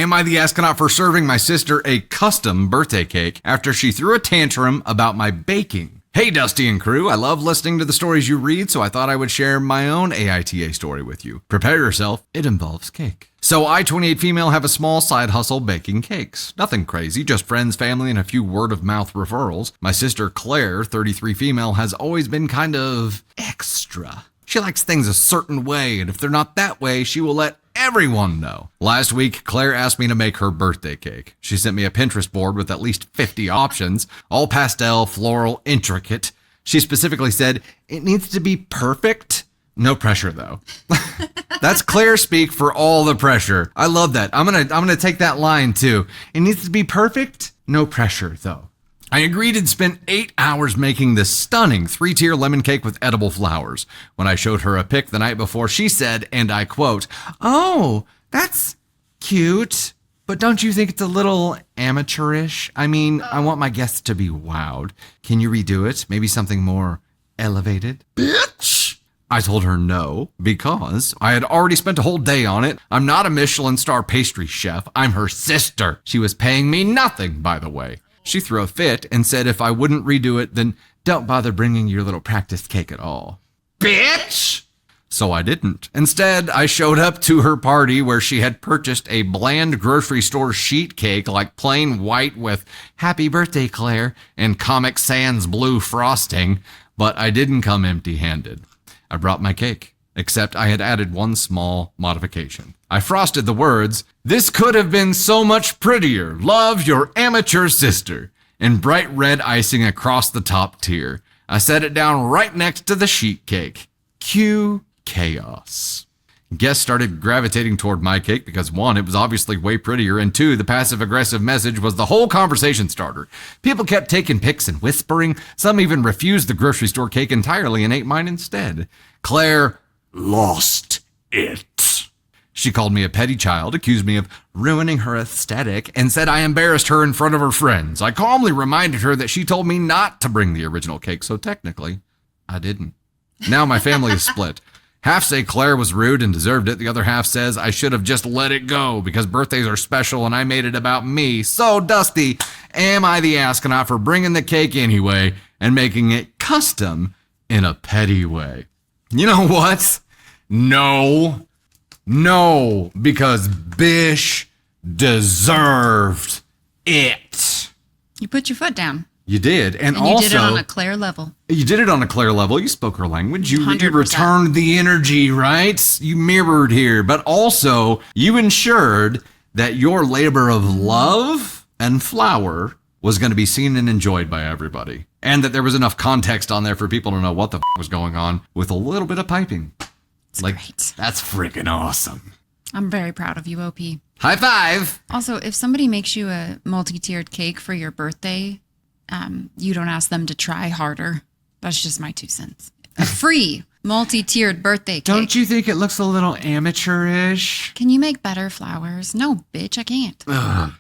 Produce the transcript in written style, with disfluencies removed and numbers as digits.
Am I the Astronaut for serving my sister a custom birthday cake after she threw a tantrum about my baking? Hey, Dusty and crew, I love listening to the stories you read, so I thought I would share my own AITA story with you. Prepare yourself, it involves cake. So I, 28 female, have a small side hustle baking cakes. Nothing crazy, just friends, family, and a few word-of-mouth referrals. My sister Claire, 33 female, has always been kind of extra. She likes things a certain way, and if they're not that way, she will let everyone know. Last week, Claire asked me to make her birthday cake. She sent me a Pinterest board with at least 50 options, all pastel, floral, intricate. She specifically said, it needs to be perfect. No pressure, though. That's Claire speak for all the pressure. I love that. I'm gonna take that line, too. It needs to be perfect. No pressure, though. I agreed and spent 8 hours making this stunning 3-tier lemon cake with edible flowers. When I showed her a pic the night before, she said, and I quote, "Oh, that's cute, but don't you think it's a little amateurish? I mean, I want my guests to be wowed. Can you redo it? Maybe something more elevated?" Bitch! I told her no, because I had already spent a whole day on it. I'm not a Michelin star pastry chef. I'm her sister. She was paying me nothing, by the way. She threw a fit and said if I wouldn't redo it, then don't bother bringing your little practice cake at all. Bitch! So I didn't. Instead, I showed up to her party where she had purchased a bland grocery store sheet cake, like plain white with "Happy Birthday, Claire" and Comic Sans blue frosting, but I didn't come empty-handed. I brought my cake, except I had added one small modification. I frosted the words, "This could have been so much prettier. Love, your amateur sister," in bright red icing across the top tier. I set it down right next to the sheet cake. Cue chaos. Guests started gravitating toward my cake because 1, it was obviously way prettier, and 2, the passive-aggressive message was the whole conversation starter. People kept taking pics and whispering. Some even refused the grocery store cake entirely and ate mine instead. Claire lost it. She called me a petty child, accused me of ruining her aesthetic, and said I embarrassed her in front of her friends. I calmly reminded her that she told me not to bring the original cake, so technically, I didn't. Now my family is split. Half say Claire was rude and deserved it. The other half says I should have just let it go because birthdays are special and I made it about me. So, Dusty, am I the astronaut for bringing the cake anyway and making it custom in a petty way? You know what? No, because Bish deserved it. You put your foot down. You did. And you also, did it on a Claire level. You did it on a Claire level. You spoke her language. You 100%. returned the energy, right? You mirrored here. But also, you ensured that your labor of love and flower was going to be seen and enjoyed by everybody. And that there was enough context on there for people to know what the was going on with a little bit of piping. Great. That's freaking awesome. I'm very proud of you, OP. High five. Also, if somebody makes you a multi-tiered cake for your birthday, you don't ask them to try harder. That's just my 2 cents. A free multi-tiered birthday cake. Don't you think it looks a little amateurish? Can you make better flowers? No, bitch, I can't. Ugh.